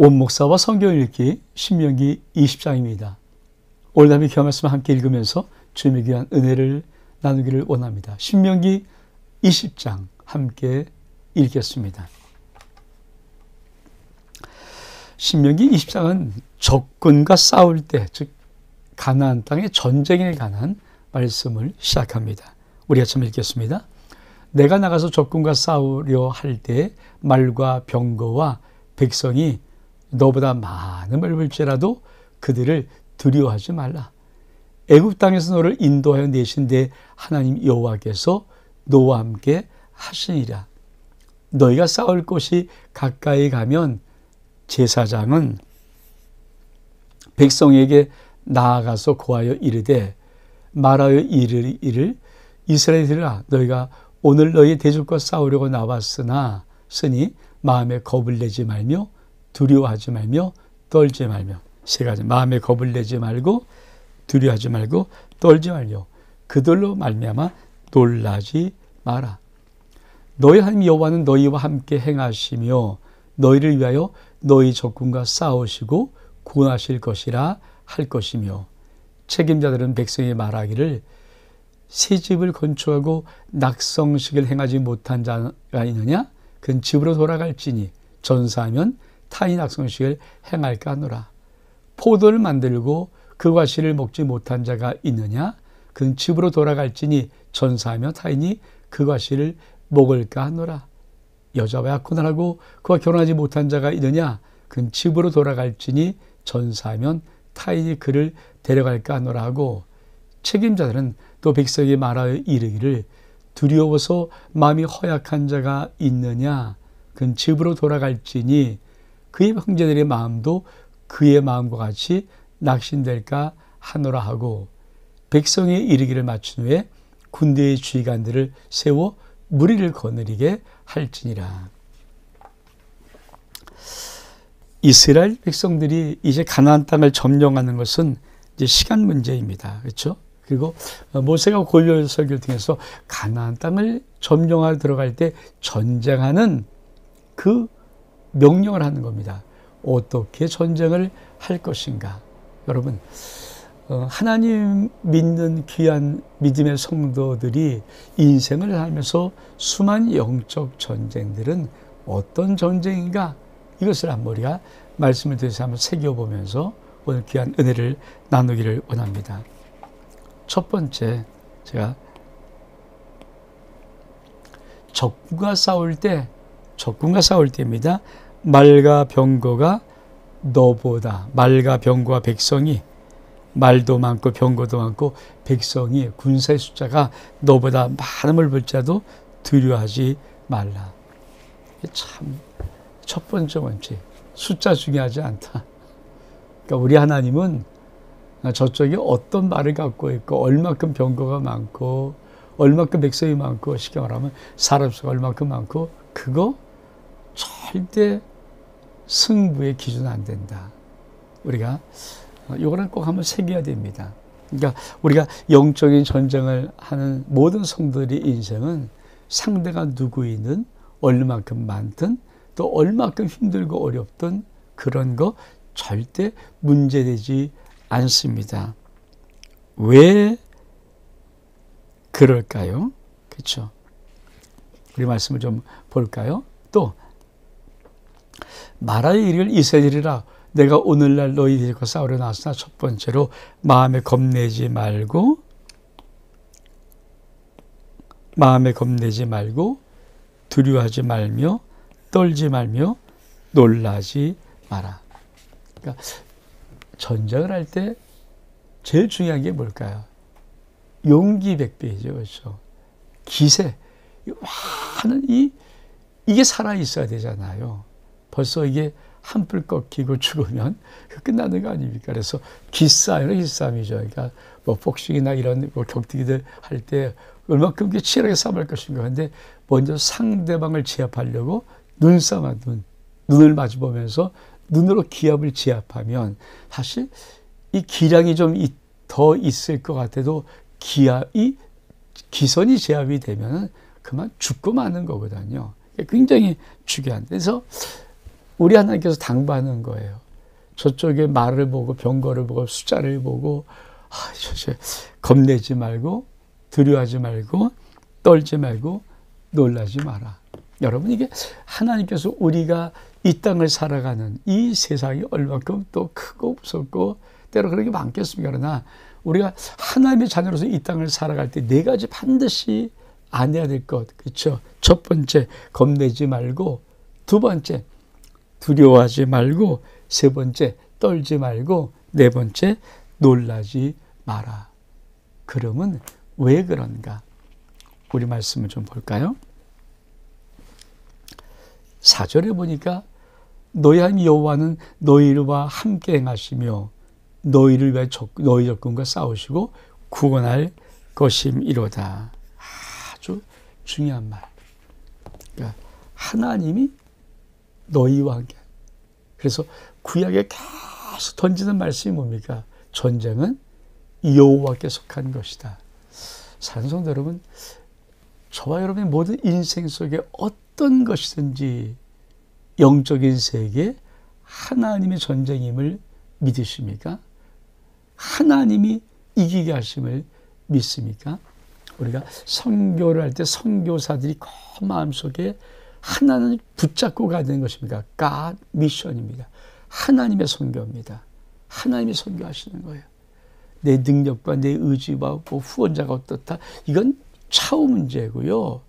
온 목사와 성경 읽기 신명기 20장입니다. 오늘 남의 귀한 말씀 함께 읽으면서 주님의 귀한 은혜를 나누기를 원합니다. 신명기 20장 함께 읽겠습니다. 신명기 20장은 적군과 싸울 때, 즉 가나안 땅의 전쟁에 관한 말씀을 시작합니다. 우리 같이 읽겠습니다. 내가 나가서 적군과 싸우려 할 때 말과 병거와 백성이 너보다 많은 을 볼지라도 그들을 두려워하지 말라. 애굽 땅에서 너를 인도하여 내신 내 하나님 여호와께서 너와 함께 하시니라. 너희가 싸울 곳이 가까이 가면 제사장은 백성에게 나아가서 고하여 이르되 말하여 이를 이스라엘들아 너희가 오늘 너희 대적과 싸우려고 나왔으니 마음에 겁을 내지 말며 두려워하지 말며 떨지 말며. 세 가지. 마음에 겁을 내지 말고 두려워하지 말고 떨지 말며 그들로 말미암아 놀라지 마라. 너희 하나님 여호와는 너희와 함께 행하시며 너희를 위하여 너희 적군과 싸우시고 구원하실 것이라 할 것이며 책임자들은 백성이 말하기를 새 집을 건축하고 낙성식을 행하지 못한 자가 있느냐? 그는 집으로 돌아갈지니 전사하면 타인이 낙성식을 행할까 하노라. 포도를 만들고 그 과실을 먹지 못한 자가 있느냐? 그는 집으로 돌아갈지니 전사하며 타인이 그 과실을 먹을까 하노라. 여자와 약혼을 하고 그와 결혼하지 못한 자가 있느냐? 그는 집으로 돌아갈지니 전사하면 타인이 그를 데려갈까 하노라 하고 책임자들은 또 백성이 말하여 이르기를 두려워서 마음이 허약한 자가 있느냐? 그는 집으로 돌아갈지니 그의 형제들의 마음도 그의 마음과 같이 낙심될까 하노라 하고 백성이 이르기를 마친 후에 군대의 주의관들을 세워 무리를 거느리게 할지니라. 이스라엘 백성들이 이제 가나안 땅을 점령하는 것은 이제 시간 문제입니다. 그렇죠? 그리고 모세가 고려 설교를 통해서 가나안 땅을 점령하러 들어갈 때 전쟁하는 그 명령을 하는 겁니다. 어떻게 전쟁을 할 것인가? 여러분, 하나님 믿는 귀한 믿음의 성도들이 인생을 살면서 수많은 영적 전쟁들은 어떤 전쟁인가? 이것을 한번 우리가 말씀을 통해서 한번 새겨보면서 오늘 귀한 은혜를 나누기를 원합니다. 첫 번째, 제가 적군과 싸울 때입니다. 말과 병거가 너보다, 말과 병거와 백성이, 말도 많고 병거도 많고 백성이, 군사의 숫자가 너보다 많음을 볼지라도 두려워하지 말라. 참 첫 번째 원칙, 숫자 중요하지 않다. 그러니까 우리 하나님은 저쪽에 어떤 말을 갖고 있고 얼마큼 병거가 많고 얼마큼 백성이 많고 쉽게 말하면 사람 수가 얼마큼 많고 그거 절대 승부의 기준 안 된다. 우리가 이거는 꼭 한번 새겨야 됩니다. 그러니까 우리가 영적인 전쟁을 하는 모든 성도들의 인생은 상대가 누구이든 얼마큼 많든 또 얼마큼 힘들고 어렵든 그런 거 절대 문제되지 않습니다. 왜 그럴까요? 그렇죠? 우리 말씀을 좀 볼까요? 또 말하여 이르기를 이스라엘이라 내가 오늘날 너희들과 싸우려 나왔으나 첫 번째로 마음에 겁내지 말고 두려워하지 말며 떨지 말며 놀라지 마라. 그러니까 전쟁을 할 때 제일 중요한 게 뭘까요? 용기 백배이죠. 그렇죠? 기세. 많은 이게 살아있어야 되잖아요. 벌써 이게 한풀 꺾이고 죽으면 끝나는 거 아닙니까? 그래서 기싸움이죠. 그러니까 뭐 복싱이나 이런 뭐 격투기들 할 때 얼마큼 치열하게 싸움할 것인가. 근데 먼저 상대방을 제압하려고 눈을 마주보면서 눈으로 기압을 제압하면 사실 이 기량이 좀 더 있을 것 같아도 기선이 제압이 되면 그만 죽고 마는 거거든요. 굉장히 중요한. 그래서 우리 하나님께서 당부하는 거예요. 저쪽에 말을 보고 병거를 보고 숫자를 보고 겁내지 말고 두려워하지 말고 떨지 말고 놀라지 마라. 여러분, 이게 하나님께서 우리가 이 땅을 살아가는 이 세상이 얼마큼 또 크고 무섭고 때로 그런 게 많겠습니까? 그러나 우리가 하나님의 자녀로서 이 땅을 살아갈 때 네 가지 반드시 안 해야 될 것, 그렇죠? 첫 번째, 겁내지 말고, 두 번째, 두려워하지 말고, 세 번째, 떨지 말고, 네 번째, 놀라지 마라. 그러면 왜 그런가? 우리 말씀을 좀 볼까요? 4절에 보니까 너희 하나님 여호와는 너희와 함께 행하시며 너희를 위해 너희 적군과 싸우시고 구원할 것임이로다. 아주 중요한 말. 그러니까 하나님이 너희와 함께. 그래서 구약에 계속 던지는 말씀이 뭡니까? 전쟁은 여호와께 속한 것이다. 사랑하는 성도 여러분, 저와 여러분의 모든 인생 속에 어떤 것이든지 영적인 세계 하나님의 전쟁임을 믿으십니까? 하나님이 이기게 하심을 믿습니까? 우리가 선교를 할 때 선교사들이 그 마음속에 하나는 붙잡고 가야 되는 것입니다. God 미션입니다. 하나님의 선교입니다. 하나님이 선교하시는 거예요. 내 능력과 내 의지와 후원자가 어떻다. 이건 차후 문제고요.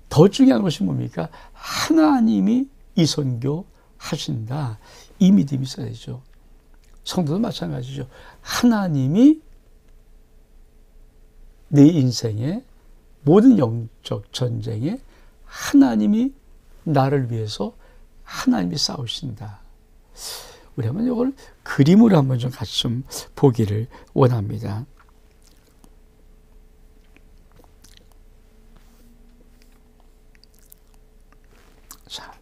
더 중요한 것이 뭡니까? 하나님이 이 선교 하신다. 이 믿음이 있어야 되죠. 성도도 마찬가지죠. 하나님이 내 인생의 모든 영적 전쟁에 하나님이 나를 위해서 하나님이 싸우신다. 우리 한번 이걸 그림으로 한번 좀 같이 좀 보기를 원합니다. 자,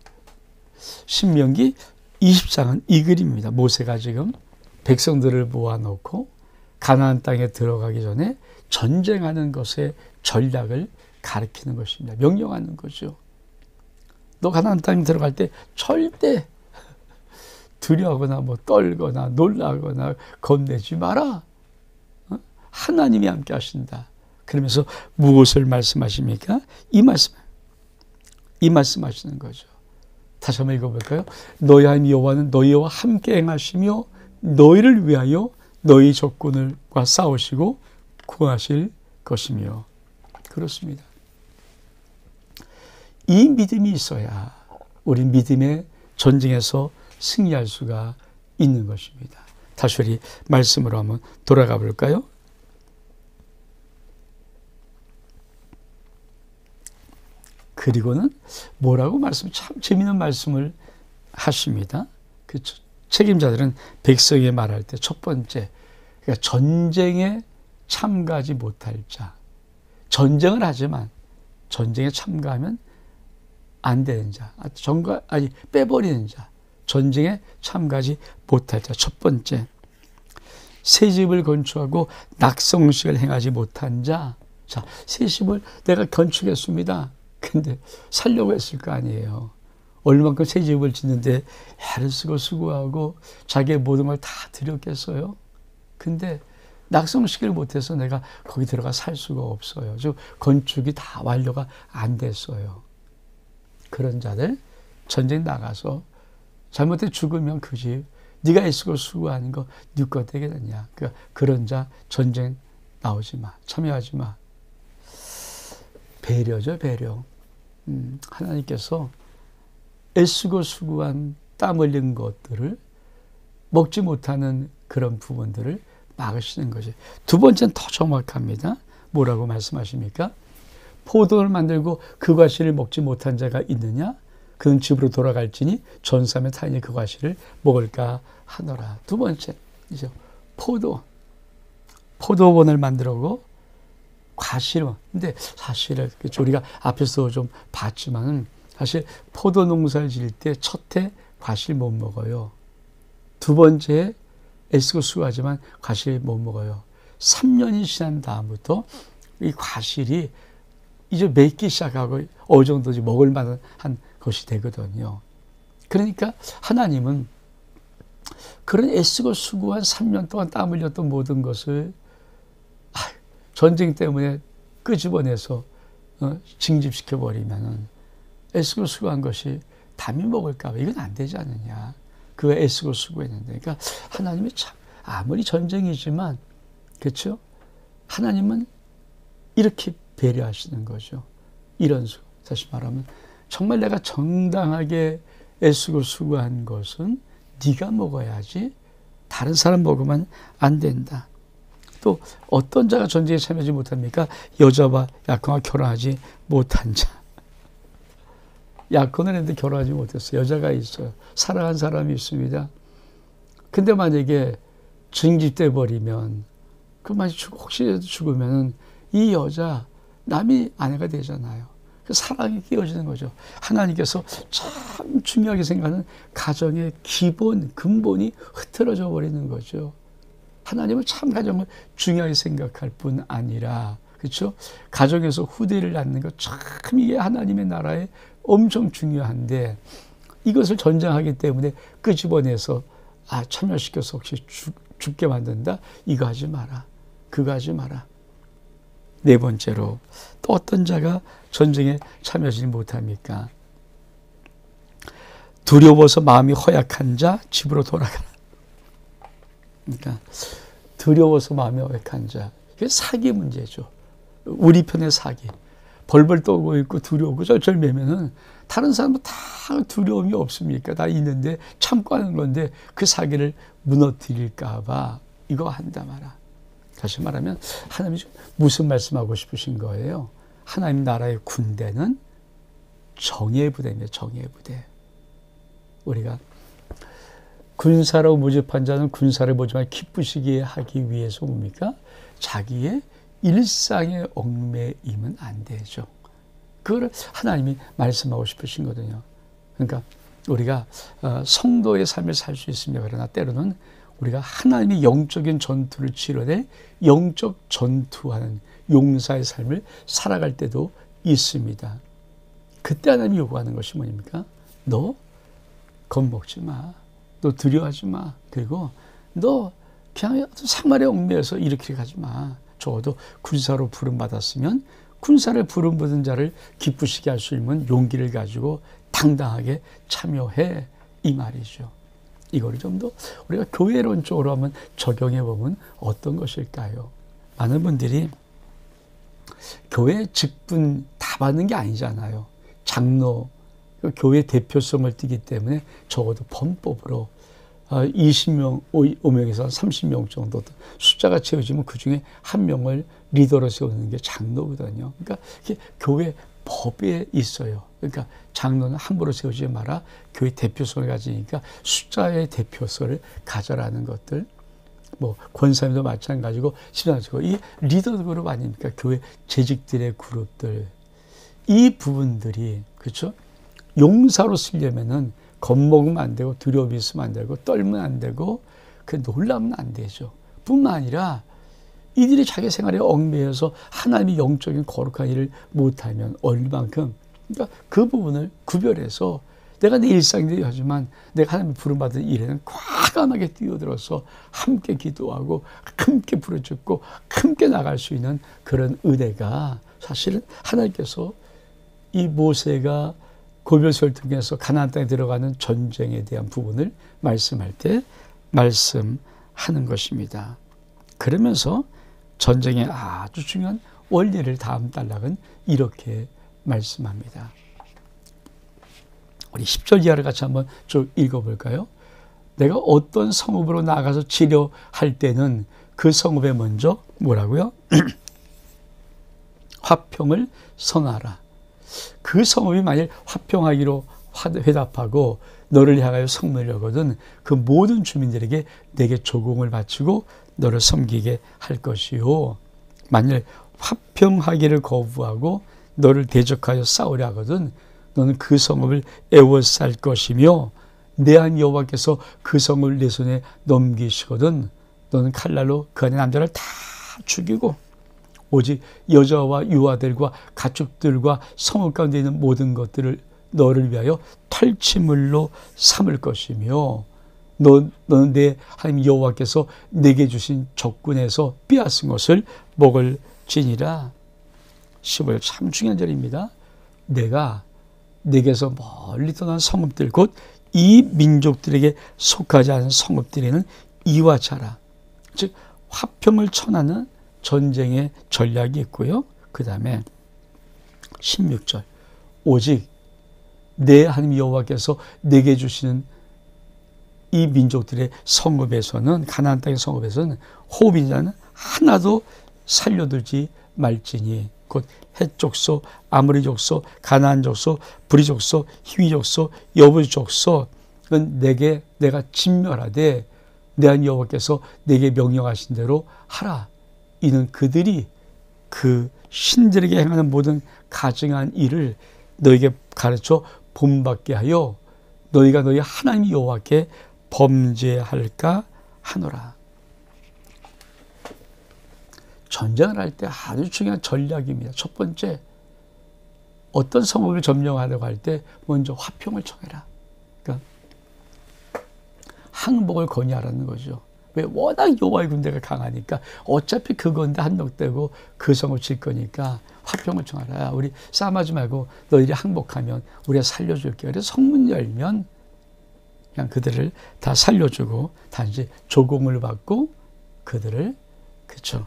신명기 20장은 이 그림입니다. 모세가 지금 백성들을 모아놓고 가나안 땅에 들어가기 전에 전쟁하는 것의 전략을 가르치는 것입니다. 명령하는 거죠. 너 가나안 땅에 들어갈 때 절대 두려워하거나 떨거나 놀라거나 겁내지 마라. 하나님이 함께 하신다. 그러면서 무엇을 말씀하십니까? 이 말씀하시는 거죠. 다시 한번 읽어볼까요? 너희 하나님 여호와는 너희와 함께 행하시며 너희를 위하여 너희 적군과 싸우시고 구하실 것이며. 그렇습니다. 이 믿음이 있어야 우리 믿음의 전쟁에서 승리할 수가 있는 것입니다. 다시 우리 말씀으로 한번 돌아가 볼까요? 그리고는 뭐라고 참 재미있는 말씀을 하십니다. 그 책임자들은 백성에게 말할 때 첫 번째, 그러니까 전쟁에 참가하지 못할 자, 전쟁을 하지만 전쟁에 참가하면 안 되는 자, 빼버리는 자, 전쟁에 참가하지 못할 자. 첫 번째, 새 집을 건축하고 낙성식을 행하지 못한 자. 자, 새 집을 내가 건축했습니다. 근데 살려고 했을 거 아니에요. 얼마만큼 새 집을 짓는데 애를 쓰고 수고하고 자기의 모든 걸 다 들였겠어요. 근데 낙성식을 못해서 내가 거기 들어가 살 수가 없어요. 즉 건축이 다 완료가 안 됐어요. 그런 자들 전쟁 나가서 잘못해 죽으면 그 집 네가 애쓰고 수고하는 거 네 거 되게 되냐. 그러니까 그런 자 전쟁 나오지 마. 참여하지 마. 배려죠, 배려. 하나님께서 애쓰고 수고한 땀 흘린 것들을 먹지 못하는 그런 부분들을 막으시는 것이. 두 번째는 더 정확합니다. 뭐라고 말씀하십니까? 포도를 만들고 그 과실을 먹지 못한 자가 있느냐? 그는 집으로 돌아갈지니 전삼의 타인이 그 과실을 먹을까 하노라. 두 번째, 이제 포도원을 만들고 과실은, 근데 사실 우리가 앞에서 좀 봤지만 사실 포도 농사를 지을 때 첫해 과실 못 먹어요. 두 번째 애쓰고 수고하지만 과실 못 먹어요. 3년이 지난 다음부터 이 과실이 이제 맺기 시작하고 어느 정도 먹을 만한 것이 되거든요. 그러니까 하나님은 그런 애쓰고 수고한 3년 동안 땀 흘렸던 모든 것을 전쟁 때문에 끄집어내서 징집시켜버리면 애쓰고 수고한 것이 담이 먹을까 봐 이건 안 되지 않느냐. 그가 애쓰고 수고했는데. 그러니까 하나님이 참 아무리 전쟁이지만 그렇죠? 하나님은 이렇게 배려하시는 거죠. 이런 수. 다시 말하면 정말 내가 정당하게 애쓰고 수고한 것은 네가 먹어야지 다른 사람 먹으면 안 된다. 또 어떤 자가 전쟁에 참여하지 못합니까? 여자와 약혼과 결혼하지 못한 자. 약혼을 했는데 결혼하지 못했어요. 여자가 있어요. 사랑한 사람이 있습니다. 근데 만약에 징집돼 버리면 혹시라도 죽으면 이 여자 남이 아내가 되잖아요. 그 사랑이 깨어지는 거죠. 하나님께서 참 중요하게 생각하는 가정의 기본, 근본이 흐트러져 버리는 거죠. 하나님은 참 가정을 중요하게 생각할 뿐 아니라, 그렇죠? 가정에서 후대를 낳는 것 참 이게 하나님의 나라에 엄청 중요한데 이것을 전쟁하기 때문에 끄집어내서 참여시켜서 혹시 죽게 만든다? 이거 하지 마라. 그거 하지 마라. 네 번째로 또 어떤 자가 전쟁에 참여하지 못합니까? 두려워서 마음이 허약한 자 집으로 돌아가라. 그러니까 두려워서 마음이 허약한 자. 이게 사기 문제죠. 우리 편의 사기. 벌벌 떠고 있고 두려우고 쩔쩔매면은 다른 사람은 다 두려움이 없습니까? 다 있는데 참고 하는 건데 그 사기를 무너뜨릴까 봐 이거 한다 마라. 다시 말하면 하나님이 무슨 말씀하고 싶으신 거예요? 하나님 나라의 군대는 정예의 부대입니다. 정예의 부대. 우리가 군사로 모집한 자는 군사를 모집하여 기쁘시게 하기 위해서 뭡니까? 자기의 일상의 얽매이면 안 되죠. 그걸 하나님이 말씀하고 싶으신 거거든요. 그러니까 우리가 성도의 삶을 살 수 있습니다. 그러나 때로는 우리가 하나님의 영적인 전투를 치러낼 영적 전투하는 용사의 삶을 살아갈 때도 있습니다. 그때 하나님이 요구하는 것이 뭐입니까? 너 겁먹지 마. 너 두려워하지 마. 그리고 너 그냥 상말에 얽매여서 이렇게 가지 마. 적어도 군사로 부름받았으면 군사를 부름받은 자를 기쁘시게 할 수 있는 용기를 가지고 당당하게 참여해, 이 말이죠. 이거를 좀 더 우리가 교회론 쪽으로 한번 적용해 보면 어떤 것일까요? 많은 분들이 교회 직분 다 받는 게 아니잖아요. 장로, 교회 대표성을 띠기 때문에 적어도 범법으로 20명, 5명에서 30명 정도 숫자가 채워지면 그중에 한 명을 리더로 세우는 게 장로거든요. 그러니까 이게 교회 법에 있어요. 그러니까 장로는 함부로 세우지 마라. 교회 대표성을 가지니까 숫자의 대표성을 가져라는 것들. 뭐 권사님도 마찬가지고 신앙적으로 이 리더 그룹 아닙니까? 교회 재직들의 그룹들. 이 부분들이 그렇죠? 용사로 쓰려면은 겁먹으면 안 되고 두려움이 있으면 안 되고 떨면 안 되고 놀라면 안 되죠. 뿐만 아니라 이들이 자기 생활에 얽매여서 하나님의 영적인 거룩한 일을 못하면 얼만큼 그러니까 그 부분을 구별해서 내가 내 일상대로 하지만 내가 하나님의 부름받은 일에는 과감하게 뛰어들어서 함께 기도하고 함께 부르짖고 함께 나갈 수 있는 그런 은혜가 사실은 하나님께서 이 모세가 고별소를 통해서 가나안 땅에 들어가는 전쟁에 대한 부분을 말씀할 때 말씀하는 것입니다. 그러면서 전쟁의 아주 중요한 원리를 다음 단락은 이렇게 말씀합니다. 우리 10절 이하를 같이 한번 쭉 읽어볼까요? 내가 어떤 성읍으로 나가서 치료할 때는 그 성읍에 먼저 뭐라고요? 화평을 선하라. 그 성읍이 만일 화평하기로 회답하고 너를 향하여 성례하거든 그 모든 주민들에게 내게 조공을 바치고 너를 섬기게 할 것이요. 만일 화평하기를 거부하고 너를 대적하여 싸우려 하거든 너는 그 성읍을 애워쌀 것이며 내한 여호와께서 그 성을 내 손에 넘기시거든 너는 칼날로 그 안에 남자를 다 죽이고 오직 여자와 유아들과 가축들과 성읍 가운데 있는 모든 것들을 너를 위하여 탈취물로 삼을 것이며 너는 내 하나님 여호와께서 내게 주신 적군에서 빼앗은 것을 먹을지니라. 15절 참 중요한 절입니다. 내가 내게서 멀리 떠난 성읍들 곧 이 민족들에게 속하지 않은 성읍들에는 이와 자라. 즉 화평을 청하는 전쟁의 전략이 있고요. 그 다음에 16절 오직 내 하나님 여호와께서 내게 주시는 이 민족들의 성읍에서는 가나안 땅의 성읍에서는 호흡인 자는 하나도 살려두지 말지니 곧 헷 족속, 아모리 족속, 가나안 족속, 브리 족속, 히위 족속, 여부 족속은 내가 진멸하되 내 하나님 여호와께서 내게 명령하신 대로 하라. 이는 그들이 그 신들에게 행하는 모든 가증한 일을 너에게 가르쳐 본받게 하여 너희가 너희 하나님 여호와께 범죄할까 하노라. 전쟁을 할 때 아주 중요한 전략입니다. 첫 번째, 어떤 성읍을 점령하려고 할 때 먼저 화평을 청해라. 그러니까 항복을 건의하라는 거죠. 왜? 워낙 여호와의 군대가 강하니까 어차피 그건데 한몫되고 그 성을 질 거니까 화평을 청하라. 우리 싸움하지 말고 너희들이 항복하면 우리가 살려줄게. 그래서 성문 열면 그냥 그들을 다 살려주고 단지 조공을 받고 그들을 그쵸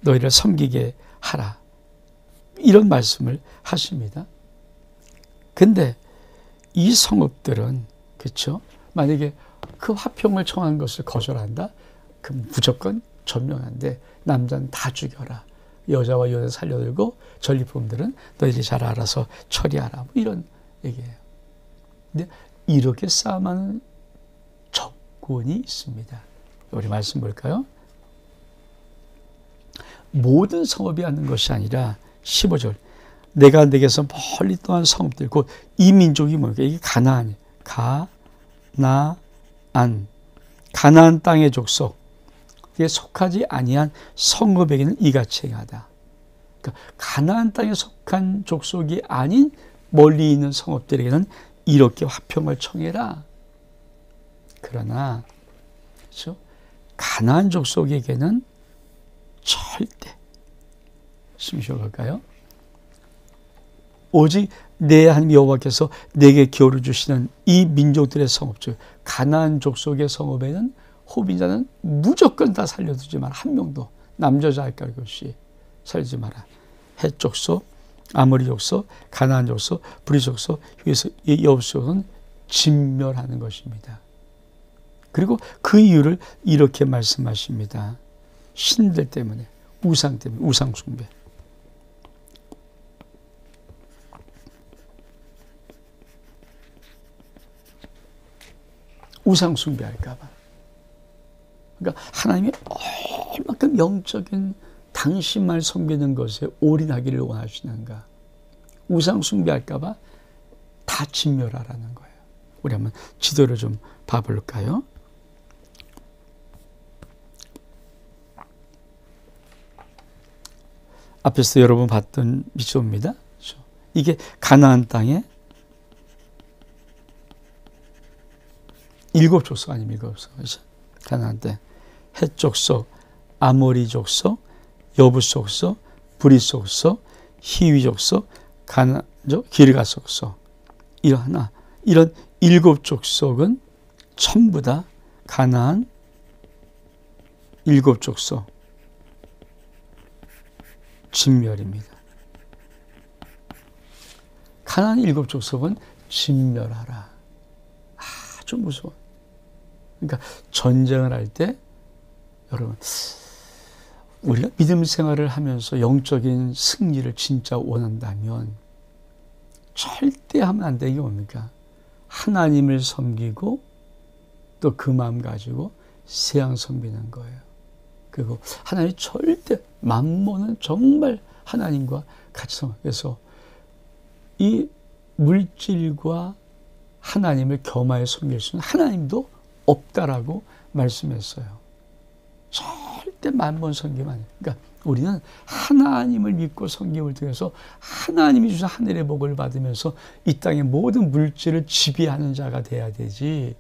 너희를 섬기게 하라. 이런 말씀을 하십니다. 근데 이 성읍들은 그쵸 만약에 그 화평을 청한 것을 거절한다? 그럼 무조건 점령한데 남자는 다 죽여라. 여자와 여자 살려들고 전리품들은 너희들이 잘 알아서 처리하라. 뭐 이런 얘기예요. 근데 이렇게 싸움하는 적군이 있습니다. 우리 말씀 볼까요? 모든 성읍이 하는 것이 아니라 15절 내가 내게서 멀리 떠난 성읍들 곧 이 민족이 뭡니까? 이게 가나안이에요. 가나안 땅의 족속 이게 속하지 아니한 성읍에게는 이같이 행하다. 그러니까 가나안 땅에 속한 족속이 아닌 멀리 있는 성읍들에게는 이렇게 화평을 청해라. 그러나 그렇죠? 가나안 족속에게는 절대 숨 쉬어갈까요? 오직 내 하나님 여호와께서 내게 기업을 주시는 이 민족들의 성읍 즉 가나안 족속의 성읍에는 호빈자는 무조건 다 살려두지 마라. 한 명도 남자 여자 할 것 없이 살지 마라. 헷 족속, 아모리 족속, 가나안 족속, 브리 족속, 여부 족속은 진멸하는 것입니다. 그리고 그 이유를 이렇게 말씀하십니다. 신들 때문에, 우상 때문에, 우상 숭배. 우상 숭배할까봐. 그러니까 하나님이 얼마큼 영적인 당신만 섬기는 것에 올인하기를 원하시는가. 우상 숭배할까봐 다 진멸하라는 거예요. 우리 한번 지도를 좀 봐볼까요? 앞에서 여러분 봤던 미소입니다. 이게 가나안 땅에 7족속 아니면 7족. 그렇죠? 가나안 땅. 헷 족속, 아모리 족속, 여부 족속, 브리 족속, 히위 족속, 기르가 족속. 이런 7족속은 전부 다 가나안 7족속 진멸입니다. 가나안 7족속은 진멸하라. 아주 무서워. 그러니까 전쟁을 할 때 여러분 우리가 믿음 생활을 하면서 영적인 승리를 진짜 원한다면 절대 하면 안 되는 게 뭡니까? 하나님을 섬기고 또 그 마음 가지고 세상 섬기는 거예요. 그리고 하나님 절대 만몬은 정말 하나님과 같이 섬겨. 그래서 이 물질과 하나님을 겸하여 섬길 수는 하나님도 없다라고 말씀했어요. 절대 만몬 섬기면 안 돼요. 그러니까 우리는 하나님을 믿고 섬김을 통해서 하나님이 주신 하늘의 복을 받으면서 이 땅의 모든 물질을 지배하는 자가 돼야 되지,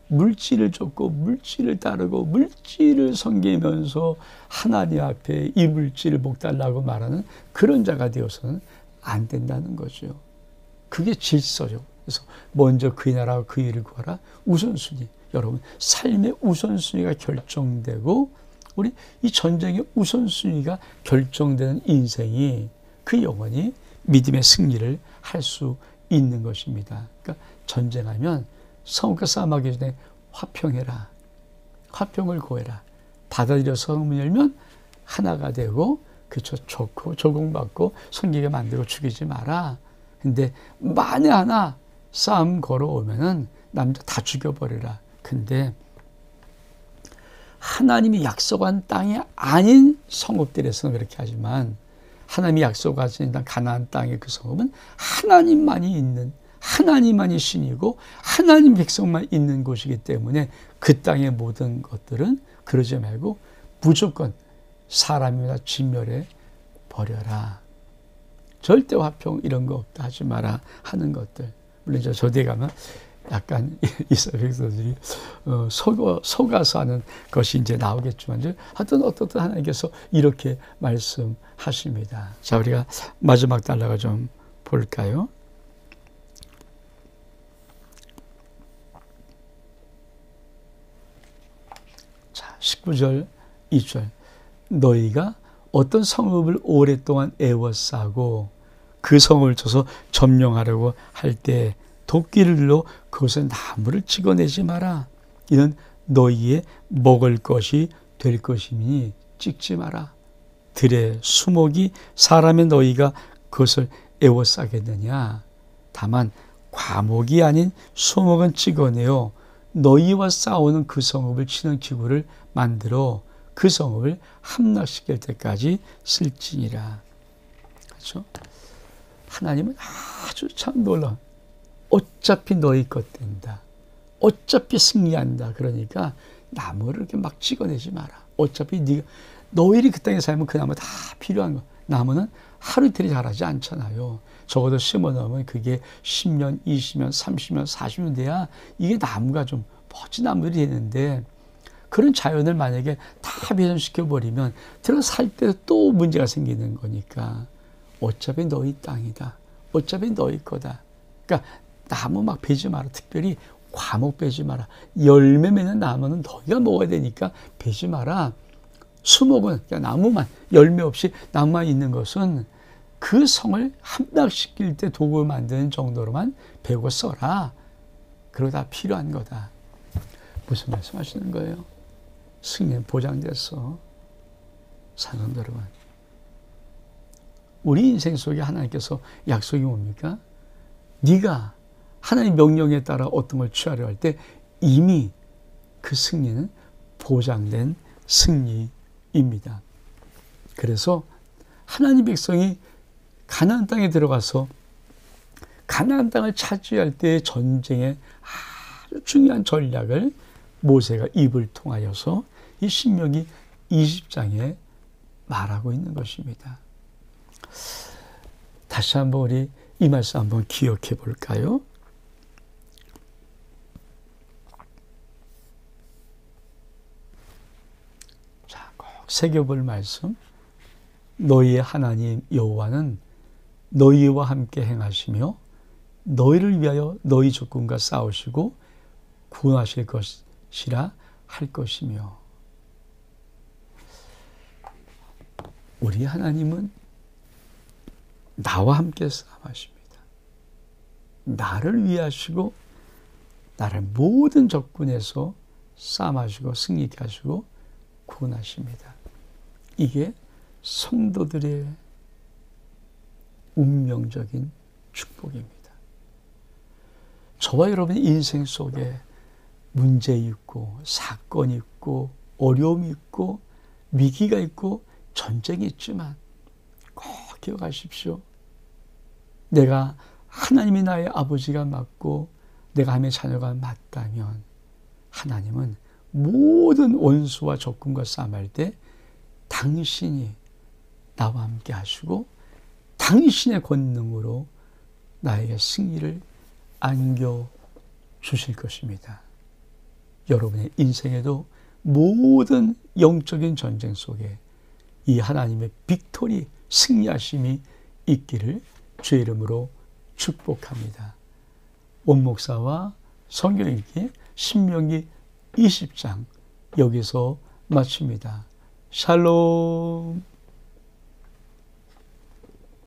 물질을 쫓고 물질을 따르고 물질을 섬기면서 하나님 앞에 이 물질을 복달라고 말하는 그런 자가 되어서는 안 된다는 거죠. 그게 질서죠. 그래서 먼저 그의 나라와 그 일을 구하라. 우선순위. 여러분, 삶의 우선순위가 결정되고 우리 이 전쟁의 우선순위가 결정되는 인생이 그 영혼이 믿음의 승리를 할 수 있는 것입니다. 그러니까 전쟁하면 성과 싸움하기 전에 화평해라. 화평을 구해라. 받아들여 성문 열면 하나가 되고, 그쵸, 좋고 조공받고 성기게 만들고 죽이지 마라. 근데 만에 하나 싸움 걸어오면은 남자 다 죽여버리라. 근데 하나님이 약속한 땅이 아닌 성읍들에서는 그렇게 하지만, 하나님이 약속하신 가나안 땅의 그 성읍은 하나님만이 있는, 하나님만이 신이고 하나님 백성만 있는 곳이기 때문에 그 땅의 모든 것들은 그러지 말고 무조건 사람이나 진멸해 버려라. 절대 화평 이런 거 없다 하지 마라 하는 것들. 물론 저 저대 가면 약간 이스라엘 백성들이 속아서 하는 것이 이제 나오겠지만, 하여튼 어떻든 하나님께서 이렇게 말씀하십니다. 자, 우리가 마지막 단락을 좀 볼까요? 자, 19절, 2절. 너희가 어떤 성읍을 오랫동안 애워싸고 그 성을 쳐서 점령하려고 할 때 도끼를로 그것에 나무를 찍어내지 마라. 이는 너희의 먹을 것이 될 것이니 찍지 마라. 들의 수목이 사람의 너희가 그것을 애워싸겠느냐. 다만 과목이 아닌 수목은 찍어내어 너희와 싸우는 그 성읍을 치는 기구를 만들어 그 성읍을 함락시킬 때까지 쓸지니라. 그렇죠? 하나님은 아주 참 놀라운, 어차피 너희 것 된다. 어차피 승리한다. 그러니까 나무를 이렇게 막 찍어내지 마라. 어차피 너희들이 그 땅에 살면 그 나무 다 필요한 거. 나무는 하루 이틀이 자라지 않잖아요. 적어도 심어놓으면 그게 10년, 20년, 30년, 40년 돼야 이게 나무가 좀 멋진 나무들이 되는데, 그런 자연을 만약에 다 배선시켜버리면 들어 살 때 또 문제가 생기는 거니까 어차피 너희 땅이다. 어차피 너희 거다. 그러니까 나무 막 베지 마라. 특별히 과목 베지 마라. 열매 맺는 나무는 너희가 먹어야 되니까 베지 마라. 수목은 그냥 나무만, 열매 없이 나무만 있는 것은 그 성을 함락시킬 때 도구 만드는 정도로만 베고 써라. 그러다 필요한 거다. 무슨 말씀하시는 거예요? 승리는 보장됐어. 사랑하는 여러분, 우리 인생 속에 하나님께서 약속이 뭡니까? 네가 하나님 명령에 따라 어떤 걸 취하려 할 때 이미 그 승리는 보장된 승리입니다. 그래서 하나님 백성이 가나안 땅에 들어가서 가나안 땅을 차지할 때의 전쟁의 아주 중요한 전략을 모세가 입을 통하여서 이 신명기 20장에 말하고 있는 것입니다. 다시 한번 우리 이 말씀 한번 기억해 볼까요? 자, 꼭 새겨볼 말씀. 너희의 하나님 여호와는 너희와 함께 행하시며 너희를 위하여 너희 적군과 싸우시고 구원하실 것이라 할 것이며. 우리 하나님은 나와 함께 싸움하십니다. 나를 위하시고 나를 모든 적군에서 싸움하시고 승리케 하시고 구원하십니다. 이게 성도들의 운명적인 축복입니다. 저와 여러분의 인생 속에 문제 있고 사건이 있고 어려움이 있고 위기가 있고 전쟁이 있지만 꼭 기억하십시오. 내가 하나님이 나의 아버지가 맞고 내가 하나님의 자녀가 맞다면 하나님은 모든 원수와 적군과 싸움할 때 당신이 나와 함께 하시고 당신의 권능으로 나에게 승리를 안겨 주실 것입니다. 여러분의 인생에도 모든 영적인 전쟁 속에 이 하나님의 빅토리, 승리하심이 있기를 주의 이름으로 축복합니다. 원목사와 성경 읽기 신명기 20장 여기서 마칩니다. 샬롬.